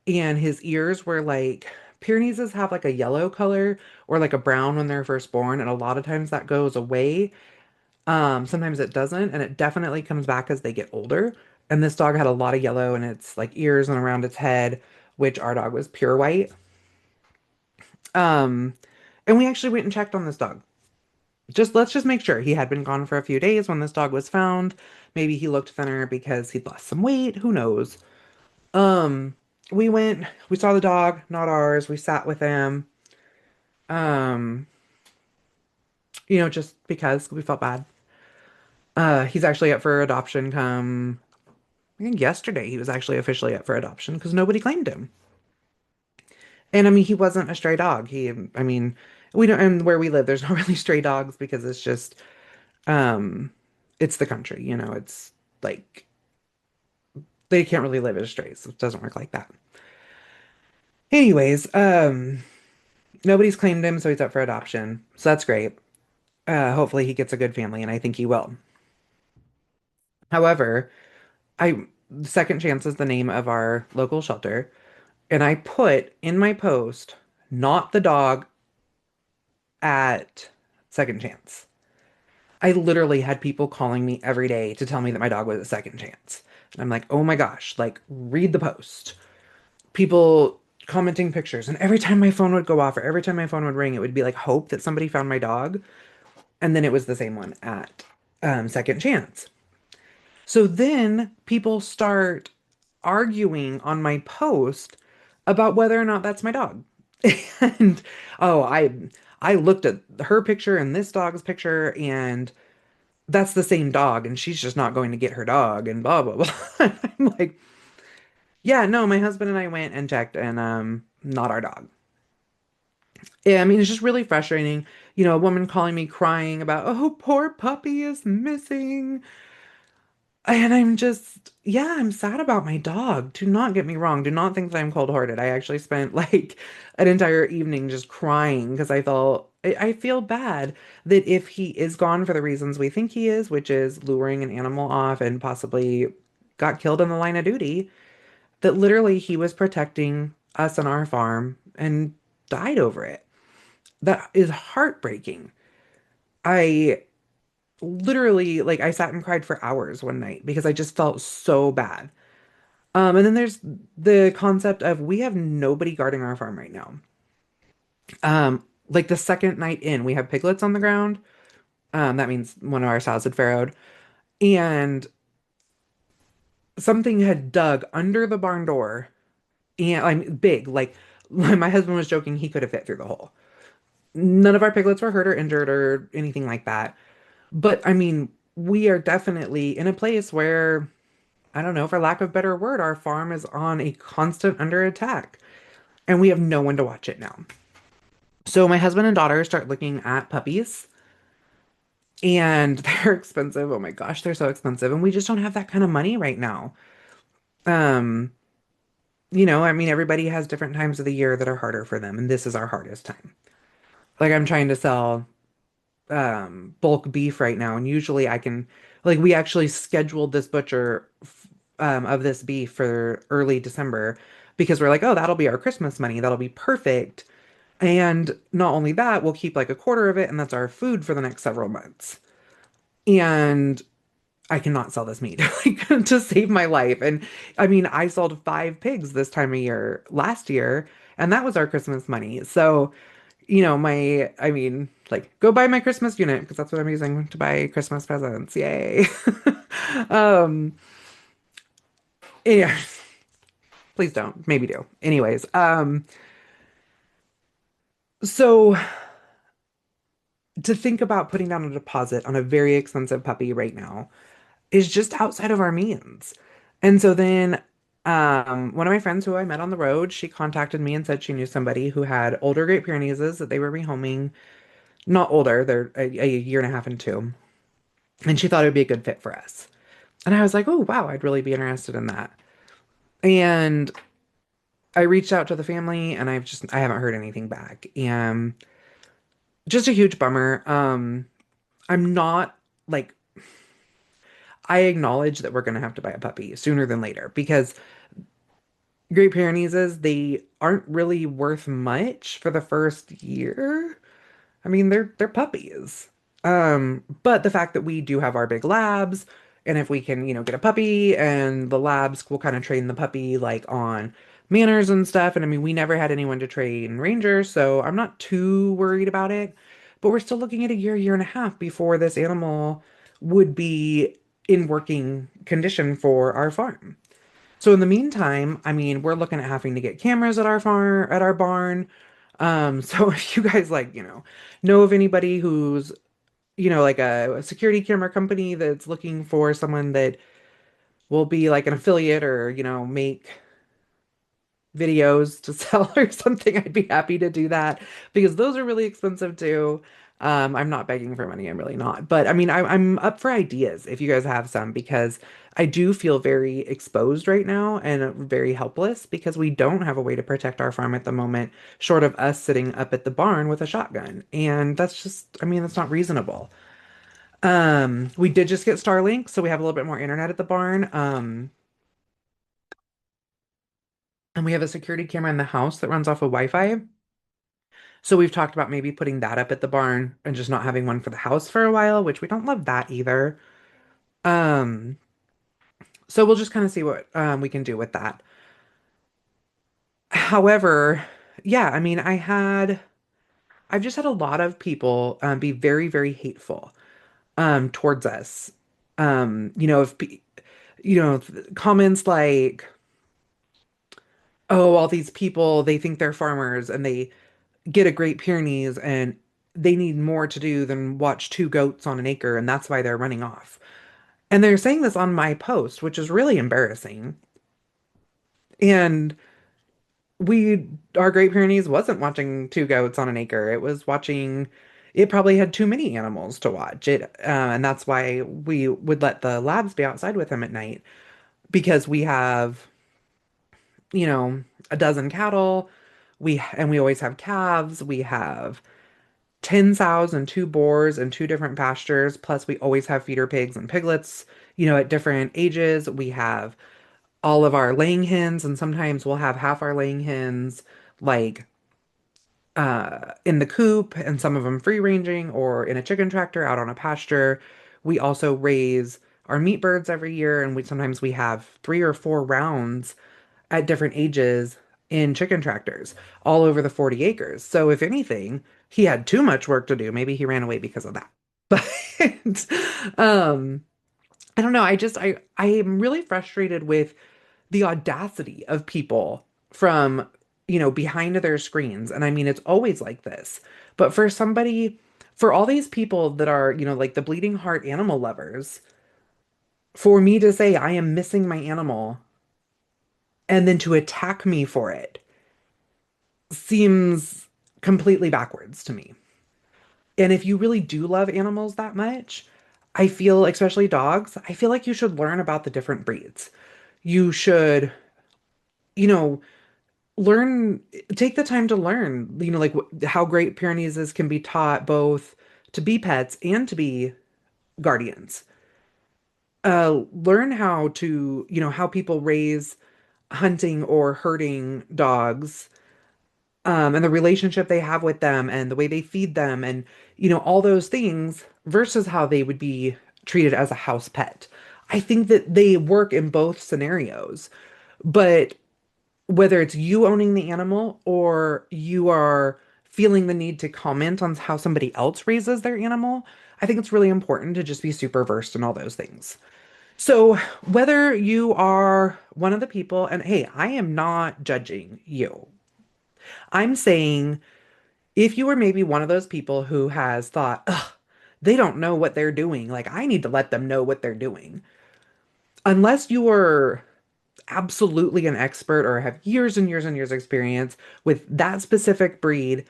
Speaker 1: and his ears were like Pyrenees have like a yellow color or like a brown when they're first born, and a lot of times that goes away. Sometimes it doesn't, and it definitely comes back as they get older. And this dog had a lot of yellow in its like ears and around its head, which our dog was pure white. Um, and we actually went and checked on this dog. Let's just make sure he had been gone for a few days when this dog was found. Maybe he looked thinner because he'd lost some weight. Who knows? Um, we went, we saw the dog, not ours. We sat with him. Um, just because we felt bad. He's actually up for adoption come, I think yesterday he was actually officially up for adoption because nobody claimed him. And I mean, he wasn't a stray dog. I mean, we don't, and where we live, there's not really stray dogs because um, it's the country, it's like they can't really live as strays. It doesn't work like that. Anyways, nobody's claimed him, so he's up for adoption. So that's great. Hopefully he gets a good family, and I think he will. However, I Second Chance is the name of our local shelter, and I put in my post, not the dog at Second Chance. I literally had people calling me every day to tell me that my dog was a second chance. And I'm like, oh my gosh, like read the post. People commenting pictures. And every time my phone would go off or every time my phone would ring, it would be like hope that somebody found my dog. And then it was the same one at Second Chance. So then people start arguing on my post about whether or not that's my dog. And oh, I looked at her picture and this dog's picture and that's the same dog and she's just not going to get her dog and blah blah blah. I'm like, yeah, no, my husband and I went and checked and not our dog. Yeah, I mean, it's just really frustrating. A woman calling me crying about, oh, poor puppy is missing. And I'm just, yeah, I'm sad about my dog. Do not get me wrong. Do not think that I'm cold-hearted. I actually spent like an entire evening just crying because I feel bad that if he is gone for the reasons we think he is, which is luring an animal off and possibly got killed in the line of duty, that literally he was protecting us and our farm and died over it. That is heartbreaking. I literally like I sat and cried for hours one night because I just felt so bad. And then there's the concept of we have nobody guarding our farm right now. Like the second night in, we have piglets on the ground. That means one of our sows had farrowed, and something had dug under the barn door, and I'm big. Like my husband was joking, he could have fit through the hole. None of our piglets were hurt or injured or anything like that. But I mean, we are definitely in a place where I don't know, for lack of a better word, our farm is on a constant under attack and we have no one to watch it now. So my husband and daughter start looking at puppies and they're expensive. Oh my gosh, they're so expensive. And we just don't have that kind of money right now. Um, I mean, everybody has different times of the year that are harder for them, and this is our hardest time. Like I'm trying to sell bulk beef right now, and usually I can like we actually scheduled this butcher of this beef for early December because we're like, oh, that'll be our Christmas money. That'll be perfect. And not only that, we'll keep like a quarter of it, and that's our food for the next several months. And I cannot sell this meat like, to save my life. And I mean, I sold 5 pigs this time of year last year, and that was our Christmas money. So, I mean, like, go buy my Christmas unit because that's what I'm using to buy Christmas presents. Yay. um, yeah, please don't. Maybe do. Anyways, so to think about putting down a deposit on a very expensive puppy right now is just outside of our means. And so then One of my friends who I met on the road, she contacted me and said she knew somebody who had older Great Pyrenees that they were rehoming. Not older, they're a year and a half and two. And she thought it would be a good fit for us. And I was like, oh, wow, I'd really be interested in that. And I reached out to the family and I haven't heard anything back. And just a huge bummer. I'm not like, I acknowledge that we're going to have to buy a puppy sooner than later because Great Pyrenees, they aren't really worth much for the first year. I mean, they're puppies. But the fact that we do have our big labs, and if we can, get a puppy and the labs will kind of train the puppy like on manners and stuff. And I mean, we never had anyone to train Ranger, so I'm not too worried about it. But we're still looking at a year and a half before this animal would be in working condition for our farm. So in the meantime, I mean, we're looking at having to get cameras at our farm, at our barn. So if you guys like, know of anybody who's, like a security camera company that's looking for someone that will be like an affiliate or, make videos to sell or something, I'd be happy to do that because those are really expensive too. I'm not begging for money, I'm really not. But I mean, I'm up for ideas if you guys have some because I do feel very exposed right now and very helpless because we don't have a way to protect our farm at the moment, short of us sitting up at the barn with a shotgun. And that's just, I mean, that's not reasonable. We did just get Starlink, so we have a little bit more internet at the barn. And we have a security camera in the house that runs off of Wi-Fi. So we've talked about maybe putting that up at the barn and just not having one for the house for a while, which we don't love that either. Um, so we'll just kind of see what we can do with that. However, yeah, I mean, I've just had a lot of people be very, very hateful towards us. If comments like, "Oh, all these people, they think they're farmers and they get a Great Pyrenees and they need more to do than watch two goats on an acre, and that's why they're running off." And they're saying this on my post, which is really embarrassing. And our Great Pyrenees wasn't watching two goats on an acre. It probably had too many animals to watch and that's why we would let the labs be outside with him at night because we have, a dozen cattle. And we always have calves. We have 10 sows and two boars and two different pastures. Plus, we always have feeder pigs and piglets, at different ages. We have all of our laying hens, and sometimes we'll have half our laying hens like in the coop, and some of them free ranging or in a chicken tractor out on a pasture. We also raise our meat birds every year, and we have 3 or 4 rounds at different ages in chicken tractors all over the 40 acres. So if anything, he had too much work to do. Maybe he ran away because of that. But I don't know. I am really frustrated with the audacity of people from, behind their screens. And I mean, it's always like this. But for all these people that are, like the bleeding heart animal lovers, for me to say I am missing my animal and then to attack me for it seems completely backwards to me. And if you really do love animals that much, I feel, especially dogs, I feel like you should learn about the different breeds. You should, you know, learn, take the time to learn, like how Great Pyrenees can be taught both to be pets and to be guardians. Learn how people raise hunting or herding dogs, and the relationship they have with them and the way they feed them and, all those things versus how they would be treated as a house pet. I think that they work in both scenarios, but whether it's you owning the animal or you are feeling the need to comment on how somebody else raises their animal, I think it's really important to just be super versed in all those things. So, whether you are one of the people, and hey, I am not judging you. I'm saying if you were maybe one of those people who has thought, ugh, they don't know what they're doing, like I need to let them know what they're doing. Unless you were absolutely an expert or have years and years and years experience with that specific breed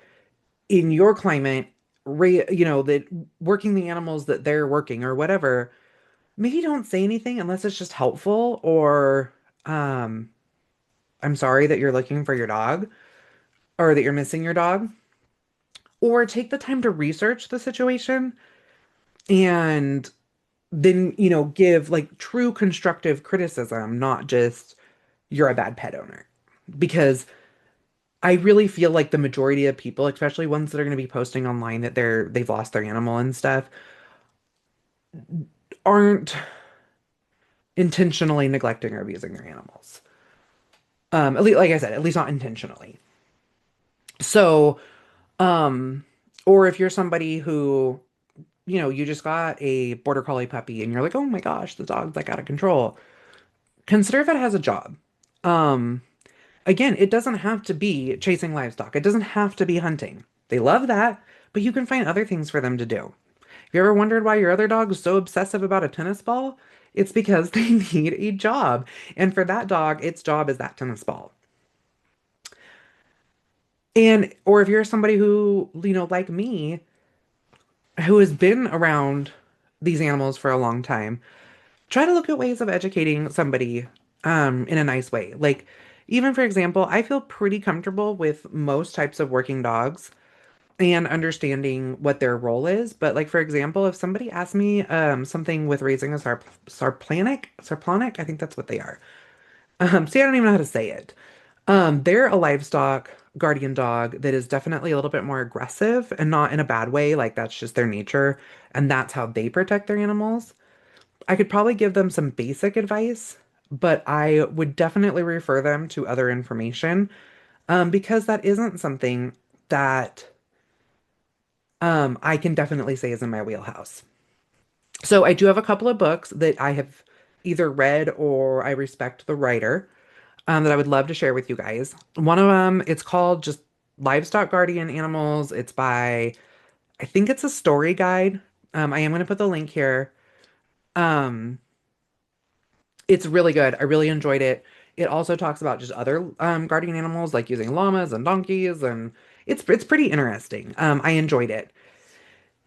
Speaker 1: in your climate, that working the animals that they're working or whatever, maybe don't say anything unless it's just helpful or um I'm sorry that you're looking for your dog or that you're missing your dog, or take the time to research the situation and then, give like true constructive criticism, not just you're a bad pet owner. Because I really feel like the majority of people, especially ones that are going to be posting online that they've lost their animal and stuff, aren't intentionally neglecting or abusing their animals. At least, like I said, at least not intentionally. So, um, or if you're somebody who, you just got a border collie puppy and you're like, oh my gosh, the dog's like out of control. Consider if it has a job. Um, Again, it doesn't have to be chasing livestock. It doesn't have to be hunting. They love that, but you can find other things for them to do. Have you ever wondered why your other dog is so obsessive about a tennis ball? It's because they need a job. And for that dog, its job is that tennis ball. And, or if you're somebody who, like me, who has been around these animals for a long time, try to look at ways of educating somebody in a nice way. Like, even for example, I feel pretty comfortable with most types of working dogs and understanding what their role is. But like, for example, if somebody asks me something with raising a sarplanic, I think that's what they are. See, I don't even know how to say it. They're a livestock guardian dog that is definitely a little bit more aggressive and not in a bad way. Like, that's just their nature, and that's how they protect their animals. I could probably give them some basic advice, but I would definitely refer them to other information, because that isn't something that I can definitely say is in my wheelhouse. So I do have a couple of books that I have either read or I respect the writer, that I would love to share with you guys. One of them, it's called just Livestock Guardian Animals. It's by, I think it's a story guide. I am going to put the link here. Um, it's really good. I really enjoyed it. It also talks about just other guardian animals, like using llamas and donkeys, and it's pretty interesting. I enjoyed it.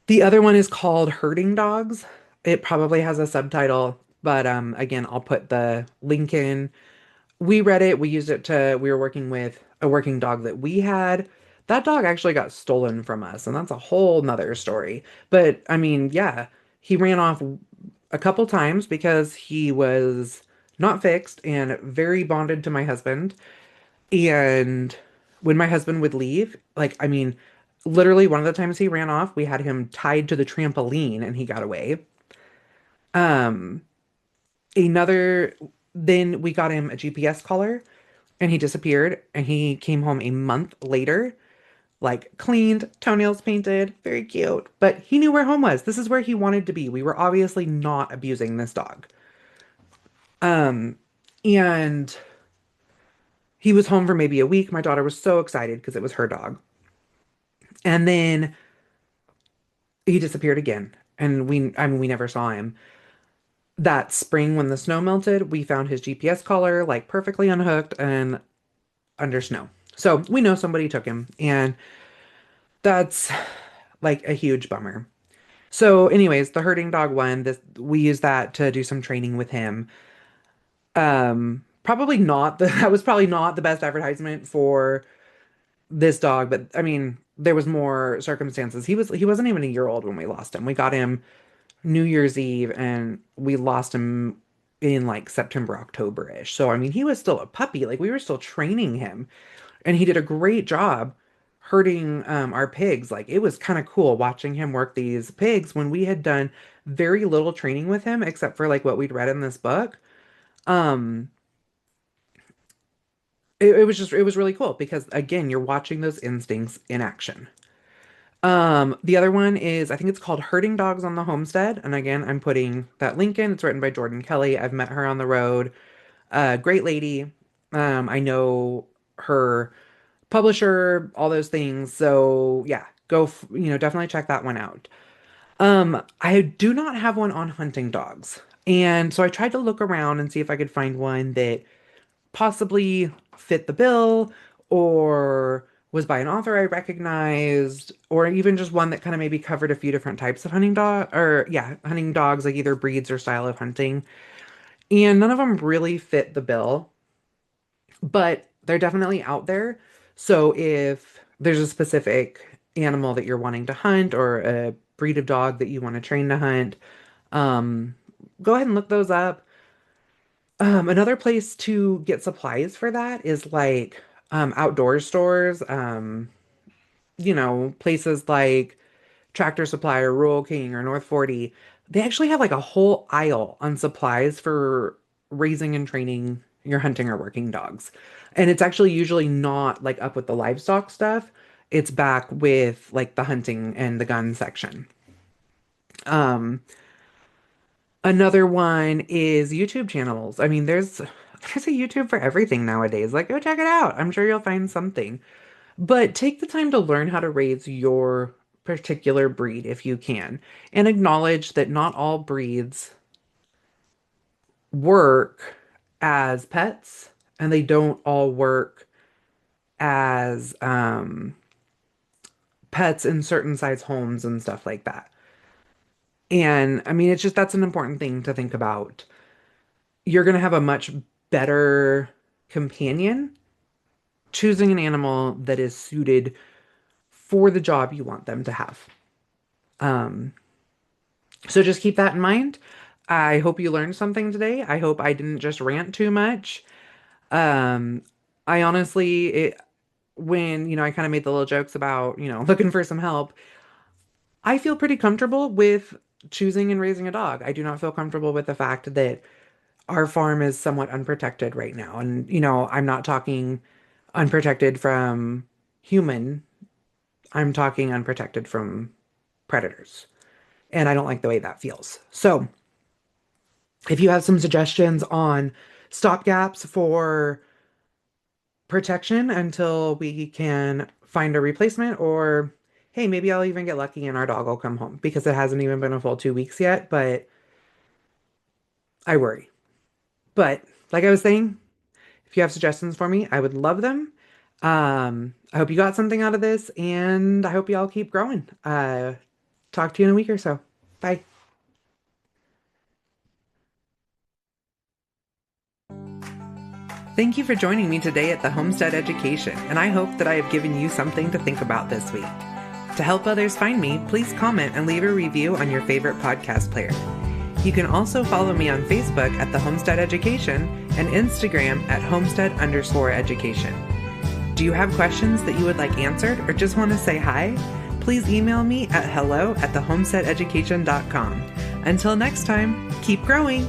Speaker 1: The other one is called Herding Dogs. It probably has a subtitle, but again, I'll put the link in. We read it. We were working with a working dog that we had. That dog actually got stolen from us, and that's a whole nother story. But I mean, yeah, he ran off a couple times because he was not fixed and very bonded to my husband. And when my husband would leave, like, I mean, literally one of the times he ran off, we had him tied to the trampoline and he got away. Um, another, then we got him a GPS collar and he disappeared and he came home a month later, like cleaned, toenails painted, very cute. But he knew where home was. This is where he wanted to be. We were obviously not abusing this dog. Um, and he was home for maybe a week. My daughter was so excited because it was her dog. And then he disappeared again. And I mean, we never saw him. That spring when the snow melted, we found his GPS collar like perfectly unhooked and under snow. So we know somebody took him, and that's like a huge bummer. So, anyways, the herding dog one, this we used that to do some training with him. Probably not the that was probably not the best advertisement for this dog, but I mean, there was more circumstances. He wasn't even a year old when we lost him. We got him New Year's Eve and we lost him in like September, October-ish. So I mean, he was still a puppy. Like we were still training him and he did a great job herding our pigs. Like it was kind of cool watching him work these pigs when we had done very little training with him except for like what we'd read in this book. Um it was really cool because again, you're watching those instincts in action. The other one is I think it's called Herding Dogs on the Homestead. And again, I'm putting that link in. It's written by Jordan Kelly. I've met her on the road. Great lady. I know her publisher, all those things. So yeah, definitely check that one out. I do not have one on hunting dogs. And so I tried to look around and see if I could find one that possibly fit the bill or was by an author I recognized, or even just one that kind of maybe covered a few different types of hunting dog or yeah, hunting dogs, like either breeds or style of hunting. And none of them really fit the bill, but they're definitely out there. So if there's a specific animal that you're wanting to hunt or a breed of dog that you want to train to hunt, um, go ahead and look those up. Another place to get supplies for that is like outdoor stores, places like Tractor Supply or Rural King or North 40. They actually have like a whole aisle on supplies for raising and training your hunting or working dogs. And it's actually usually not like up with the livestock stuff. It's back with like the hunting and the gun section. Um, Another one is YouTube channels. I mean, there's a YouTube for everything nowadays. Like, go check it out. I'm sure you'll find something. But take the time to learn how to raise your particular breed if you can, and acknowledge that not all breeds work as pets, and they don't all work as pets in certain size homes and stuff like that. And I mean, it's just that's an important thing to think about. You're going to have a much better companion choosing an animal that is suited for the job you want them to have. Um, so just keep that in mind. I hope you learned something today. I hope I didn't just rant too much. Um, I honestly, when, I kind of made the little jokes about, looking for some help, I feel pretty comfortable with choosing and raising a dog. I do not feel comfortable with the fact that our farm is somewhat unprotected right now. And, I'm not talking unprotected from human, I'm talking unprotected from predators. And I don't like the way that feels. So, if you have some suggestions on stopgaps for protection until we can find a replacement, or hey, maybe I'll even get lucky and our dog will come home because it hasn't even been a full 2 weeks yet, but I worry. But like I was saying, if you have suggestions for me, I would love them. I hope you got something out of this, and I hope you all keep growing. Talk to you in a week or so. Bye. Thank you for joining me today at the Homestead Education, and I hope that I have given you something to think about this week. To help others find me, please comment and leave a review on your favorite podcast player. You can also follow me on Facebook at the Homestead Education and Instagram at Homestead_education. Do you have questions that you would like answered or just want to say hi? Please email me at hello@thehomesteadeducation.com. Until next time, keep growing!